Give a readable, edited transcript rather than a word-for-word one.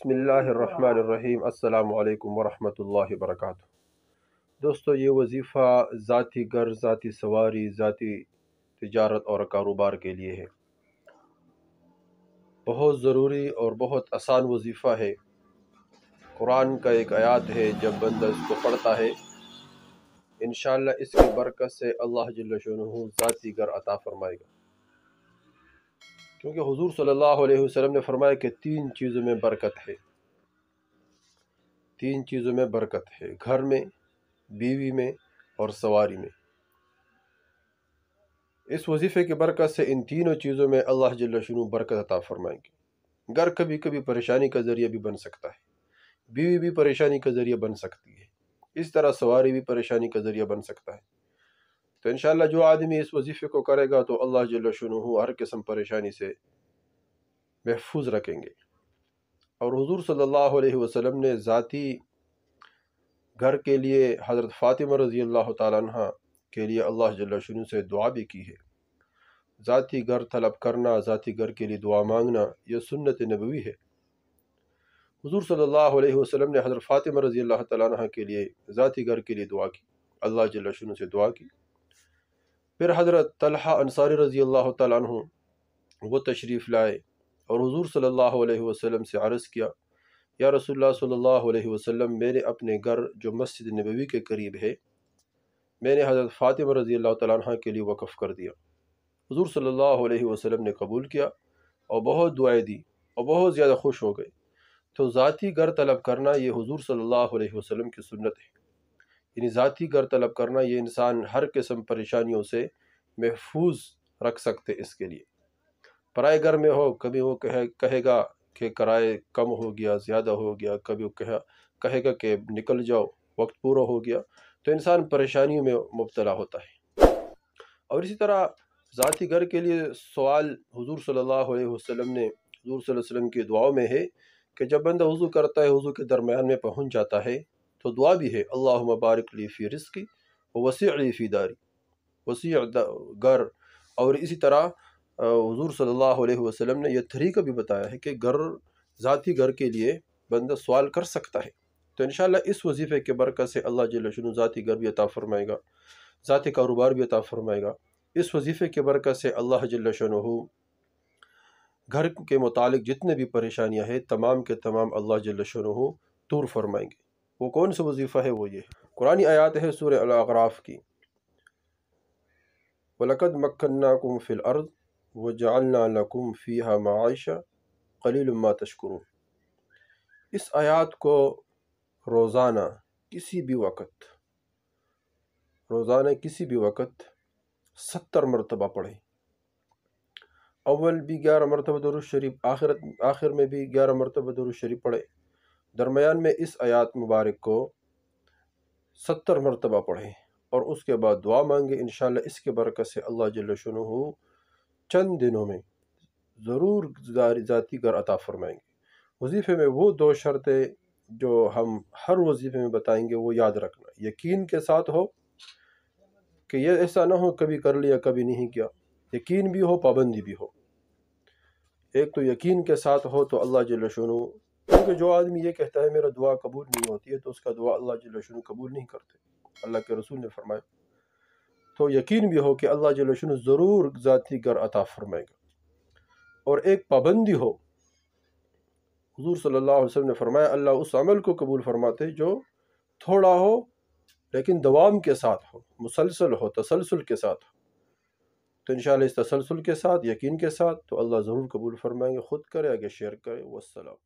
بسم اللہ الرحمن الرحیم۔ السلام علیکم ورحمۃ اللہ وبرکاتہ۔ دوستو، یہ وظیفہ ذاتی گھر، ذاتی سواری، ذاتی تجارت اور کاروبار کے لیے ہے۔ بہت ضروری اور بہت آسان وظیفہ ہے۔ قرآن کا ایک آیات ہے، جب بندہ اس کو پڑھتا ہے انشاءاللہ اس کی برکت سے اللہ جل شانہ ذاتی گھر عطا فرمائے گا۔ کیونکہ حضور صلی اللہ علیہ وسلم نے فرمایا کہ تین چیزوں میں برکت ہے۔ تین چیزوں میں برکت ہے: گھر میں، بیوی میں اور سواری میں۔ اس وظیفے کی برکت سے ان تینوں چیزوں میں اللہ جل شانہ برکت عطا فرمائیں گے۔ گھر کبھی کبھی پریشانی کا ذریعہ بھی بن سکتا ہے، بیوی بھی پریشانی کا ذریعہ بن سکتی ہے، اس طرح سواری بھی پریشانی کا ذریعہ بن سکتا ہے۔ تو انشاءاللہ جو آدمی اس وظیفے کو کرے گا تو اللہ جل شانہ ہر قسم پریشانی سے محفوظ رکھیں گے۔ اور حضور صلی اللہ علیہ وسلم نے ذاتی گھر کے لیے حضرت فاطمہ رضی اللہ تعالیٰ عنہ کے لیے اللہ جل شانہ سے دعا بھی کی ہے۔ ذاتی گھر طلب کرنا، ذاتی گھر کے لیے دعا مانگنا، یہ سنت نبوی ہے۔ حضور صلی اللہ علیہ وسلم نے حضرت فاطمہ رضی اللہ تعالیٰ عنہ کے لیے ذاتی گھر کے لیے دعا کی، اللہ جل شانہ سے دعا کی۔ پھر حضرت طلحہ انصاری رضی اللہ تعالیٰ عنہ وہ تشریف لائے اور حضور صلی اللہ علیہ وسلم سے عرض کیا، یا رسول اللہ صلی اللہ علیہ وسلم، میں نے اپنے گھر جو مسجد نبوی کے قریب ہے، میں نے حضرت فاطمہ رضی اللہ تعالیٰ عنہ کے لیے وقف کر دیا۔ حضور صلی اللہ علیہ وسلم نے قبول کیا اور بہت دعائیں دی اور بہت زیادہ خوش ہو گئے۔ تو ذاتی گھر طلب کرنا یہ حضور صلی اللہ علیہ وسلم کی سنت ہے، یعنی ذاتی گھر طلب کرنا یہ انسان ہر قسم پریشانیوں سے محفوظ رکھ سکتے۔ اس کے لیے پرائے گھر میں ہو، کبھی وہ کہے گا کہ کرائے کم ہو گیا، زیادہ ہو گیا، کبھی وہ کہے گا کہ نکل جاؤ، وقت پورا ہو گیا، تو انسان پریشانیوں میں مبتلا ہوتا ہے۔ اور اسی طرح ذاتی گھر کے لیے سوال حضور صلی اللہ علیہ وسلم نے، حضور صلی اللہ علیہ وسلم کی دعاؤں میں ہے کہ جب بندہ وضو کرتا ہے، وضو کے درمیان میں پہنچ جاتا ہے تو دعا بھی ہے، اللہم بارک لی فی رزقی ووسع لی فی داری، وسیع گھر۔ اور اسی طرح حضور صلی اللہ علیہ وسلم نے یہ طریقہ بھی بتایا ہے کہ ذاتی گھر کے لیے بندہ سوال کر سکتا ہے۔ تو انشاءاللہ اس وظیفے کے برکت سے اللہ جل شانہ ذاتی گھر بھی عطا فرمائے گا، ذاتی کاروبار بھی عطا فرمائے گا۔ اس وظیفے کے برکت سے اللہ جل شانہ گھر کے متعلق جتنے بھی پریشانیاں ہیں تمام کے تمام اللہ جل شانہ دور فرمائیں گے۔ وہ کون سا وظیفہ ہے؟ وہ یہ ہے، قرآنی آیات ہے سورہ الاعراف کی، وَلَقَدْ مَكَّنَّاكُمْ فِي الْأَرْضِ وَجَعَلْنَا لَكُمْ فِيهَا مَعَائِشَ قَلِيلٌ مَا تَشْكُرُونَ۔ اس آیات کو روزانہ کسی بھی وقت 70 مرتبہ پڑھیں۔ اول بھی 11 مرتبہ درود شریف، آخر میں بھی 11 مرتبہ درود شریف پڑھیں، درمیان میں اس آیات مبارک کو 70 مرتبہ پڑھیں اور اس کے بعد دعا مانگیں۔ انشاءاللہ اس کے برکت سے اللہ جل شانہ چند دنوں میں ضرور ذاتی گھر عطا فرمائیں گے۔ وظیفے میں وہ 2 شرطیں جو ہم ہر وظیفے میں بتائیں گے وہ یاد رکھنا، یقین کے ساتھ ہو، کہ یہ ایسا نہ ہو کبھی کر لیا کبھی نہیں کیا، یقین بھی ہو، پابندی بھی ہو۔ ایک تو یقین کے ساتھ ہو تو اللہ جل شانہ، کیونکہ جو آدمی یہ کہتا ہے میرا دعا قبول نہیں ہوتی ہے تو اس کا دعا اللہ جل شانہ قبول نہیں کرتے، اللہ کے رسول نے فرمایا۔ تو یقین بھی ہو کہ اللہ جل شانہ ضرور ذاتی گھر عطا فرمائے گا، اور ایک پابندی ہو۔ حضور صلی اللہ علیہ وسلم نے فرمایا اللہ اس عمل کو قبول فرماتے جو تھوڑا ہو لیکن دوام کے ساتھ ہو، مسلسل ہو، تسلسل کے ساتھ ہو۔ تو انشاءاللہ اس تسلسل کے ساتھ، یقین کے ساتھ تو اللہ ضرور قبول فرمائیں گے۔ خود کرے، آگے شیئر کرے۔ والسلام۔